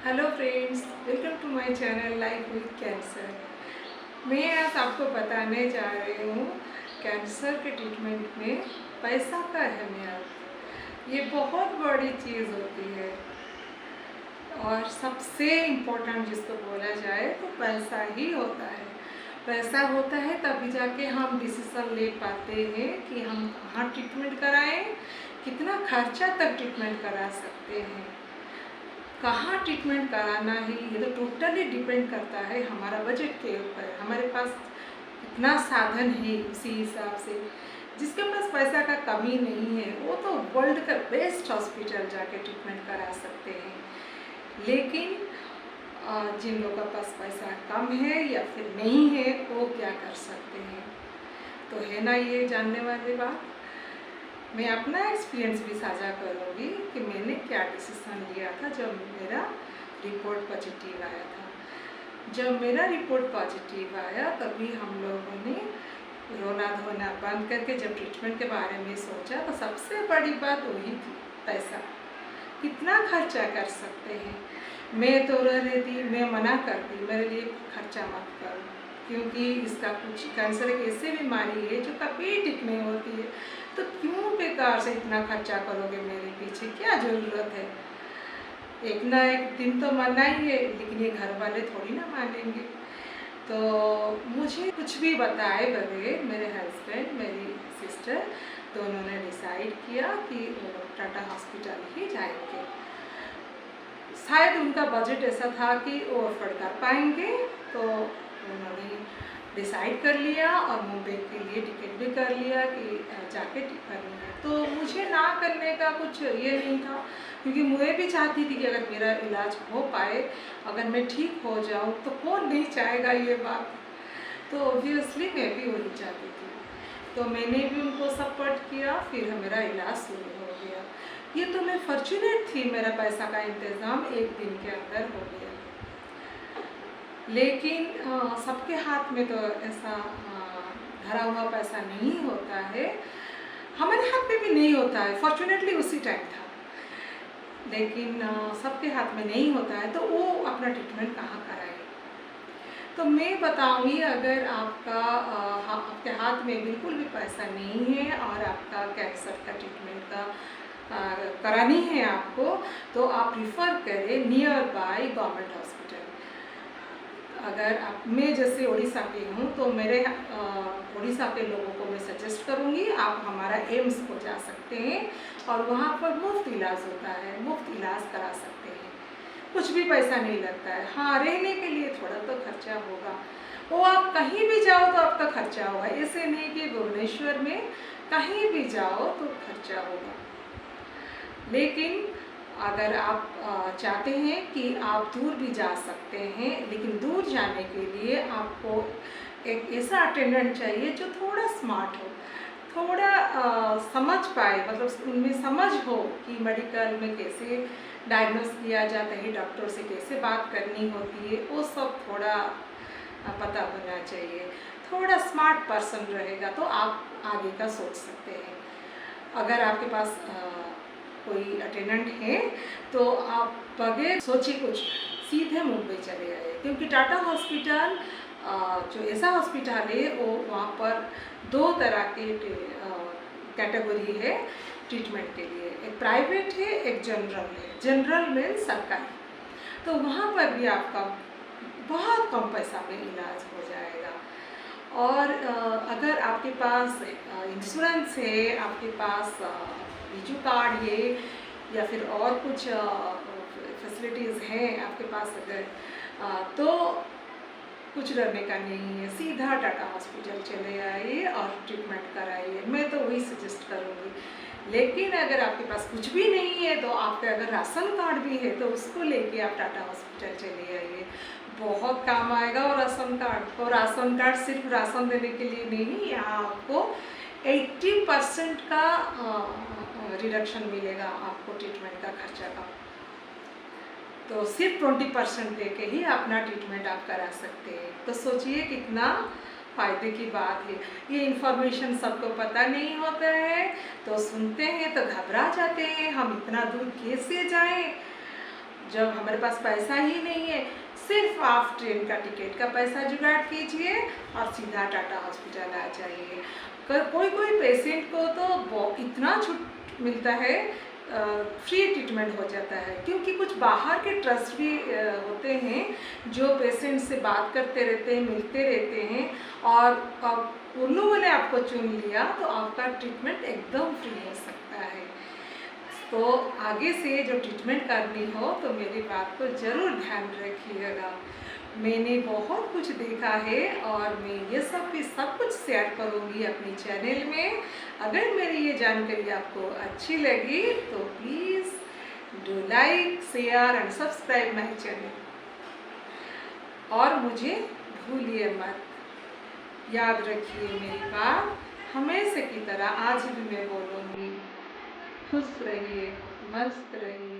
Hello friends, welcome to my channel life with cancer. मैं आज आपको बताने जा रही हूँ कैंसर के ट्रीटमेंट में पैसा का अहमियत। ये बहुत बड़ी चीज़ होती है और सबसे इम्पोर्टेंट जिसको बोला जाए तो पैसा ही होता है। पैसा होता है तभी जाके हम डिसीज़न ले पाते हैं कि हम कहाँ ट्रीटमेंट कराएं, कितना खर्चा तक ट्रीटमेंट करा सकते हैं, कहाँ ट्रीटमेंट कराना है। ये तो टोटली डिपेंड करता है हमारा बजट के ऊपर। हमारे पास इतना साधन है, उसी हिसाब से जिसके पास पैसा का कमी नहीं है वो तो वर्ल्ड का बेस्ट हॉस्पिटल जाके ट्रीटमेंट करा सकते हैं। लेकिन जिन लोगों का पास पैसा कम है या फिर नहीं है वो क्या कर सकते हैं। तो है ना ये जानने वाली बात। मैं अपना एक्सपीरियंस भी साझा करूँगी कि मैंने क्या डिसीज़न लिया था जब मेरा रिपोर्ट पॉजिटिव आया था। जब मेरा रिपोर्ट पॉजिटिव आया तभी हम लोगों ने रोना धोना बंद करके जब ट्रीटमेंट के बारे में सोचा तो सबसे बड़ी बात वही थी, पैसा। कितना खर्चा कर सकते हैं। मैं तो रो रही थी, मैं मना कर दी, मेरे लिए खर्चा मत करो, क्योंकि इसका कुछ कैंसर एक ऐसी बीमारी है जो कभी ठीक नहीं होती है। तो क्यों बेकार से इतना खर्चा करोगे मेरे पीछे, क्या ज़रूरत है। एक ना एक दिन तो मरना ही है, लेकिन ये घर वाले थोड़ी ना मानेंगे। तो मुझे कुछ भी बताए बगैर मेरे हस्बैंड, मेरी सिस्टर दोनों ने डिसाइड किया कि वो टाटा हॉस्पिटल ही जाएंगे। शायद उनका बजट ऐसा था कि वो अफोर्ड कर पाएंगे, तो उन्होंने डिसाइड कर लिया और मुंबई के लिए टिकट भी कर लिया कि जाके करनी है। तो मुझे ना करने का कुछ ये नहीं था, क्योंकि मैं भी चाहती थी कि अगर मेरा इलाज हो पाए, अगर मैं ठीक हो जाऊँ तो कौन नहीं चाहेगा ये बात। तो ऑब्वियसली मैं भी वही चाहती थी, तो मैंने भी उनको सपोर्ट किया। फिर मेरा इलाज शुरू हो गया। ये तो मैं फॉर्चुनेट थी, मेरा पैसा का इंतज़ाम एक दिन के अंदर हो गया। लेकिन सबके हाथ में तो ऐसा धरा हुआ पैसा नहीं होता है। हमारे हाथ में भी नहीं होता है, फॉर्चुनेटली उसी टाइम था। लेकिन सबके हाथ में नहीं होता है, तो वो अपना ट्रीटमेंट कहाँ कराए। तो मैं बताऊंगी, अगर आपके हाथ में बिल्कुल भी पैसा नहीं है और आपका कैंसर का ट्रीटमेंट का करानी है आपको, तो आप प्रिफर करें नियर बाय गवर्नमेंट हॉस्पिटल। अगर आप, मैं जैसे उड़ीसा की हूँ तो मेरे उड़ीसा के लोगों को मैं सजेस्ट करूँगी आप हमारा एम्स को जा सकते हैं और वहाँ पर मुफ्त इलाज होता है, मुफ्त इलाज करा सकते हैं। कुछ भी पैसा नहीं लगता है। हाँ, रहने के लिए थोड़ा तो खर्चा होगा, वो आप कहीं भी जाओ तो आपका खर्चा होगा। ऐसे नहीं कि भुवनेश्वर में कहीं भी जाओ तो खर्चा होगा। लेकिन अगर आप चाहते हैं कि आप दूर भी जा सकते हैं, लेकिन दूर जाने के लिए आपको एक ऐसा अटेंडेंट चाहिए जो थोड़ा स्मार्ट हो, थोड़ा समझ पाए, मतलब उनमें समझ हो कि मेडिकल में कैसे डायग्नोस किया जाता है, डॉक्टर से कैसे बात करनी होती है, वो सब थोड़ा पता होना चाहिए। थोड़ा स्मार्ट पर्सन रहेगा तो आप आगे का सोच सकते हैं। अगर आपके पास कोई अटेंडेंट है तो आप बगैर सोचे कुछ सीधे मुंबई चले आए, क्योंकि टाटा हॉस्पिटल जो ऐसा हॉस्पिटल है वो वहाँ पर दो तरह के कैटेगरी है ट्रीटमेंट के लिए। एक प्राइवेट है, एक जनरल है। जनरल में सरकारी, तो वहाँ पर भी आपका बहुत कम पैसा में इलाज हो जाएगा। और अगर आपके पास इंश्योरेंस है, आपके पास बीजू कार्ड है या फिर और कुछ फैसिलिटीज़ हैं आपके पास, अगर तो कुछ डरने का नहीं है, सीधा टाटा हॉस्पिटल चले आइए और ट्रीटमेंट कराइए। मैं तो वही सजेस्ट करूँगी। लेकिन अगर आपके पास कुछ भी नहीं है तो आपका अगर राशन कार्ड भी है तो उसको लेके आप टाटा हॉस्पिटल चले आइए, बहुत काम आएगा। और राशन कार्ड सिर्फ राशन देने के लिए नहीं, यहाँ आपको 80% का रिडक्शन मिलेगा आपको ट्रीटमेंट का खर्चा का। तो सिर्फ 20% दे के ही अपना ट्रीटमेंट आप करा सकते हैं। तो सोचिए कितना फ़ायदे की बात है। ये इन्फॉर्मेशन सबको पता नहीं होता है, तो सुनते हैं तो घबरा जाते हैं, हम इतना दूर कैसे जाएं। जब हमारे पास पैसा ही नहीं है, सिर्फ आप ट्रेन का टिकट का पैसा जुगाड़ कीजिए और सीधा टाटा हॉस्पिटल आ जाइए। कोई कोई पेशेंट को तो इतना छूट मिलता है, फ्री ट्रीटमेंट हो जाता है, क्योंकि कुछ बाहर के ट्रस्ट भी होते हैं जो पेशेंट से बात करते रहते हैं, मिलते रहते हैं, और उन लोगों ने आपको चुन लिया तो आपका ट्रीटमेंट एकदम फ्री हो सकता है। तो आगे से जो ट्रीटमेंट करनी हो तो मेरी बात को ज़रूर ध्यान रखिएगा। मैंने बहुत कुछ देखा है और मैं ये सब कुछ शेयर करूँगी अपने चैनल में। अगर मेरी ये जानकारी आपको अच्छी लगी तो please do like, share and subscribe my channel. और मुझे भूलिए मत, याद रखिए मेरी बात, हमेशा की तरह आज भी मैं बोलूँगी, खुश रहिए, मस्त रहिए।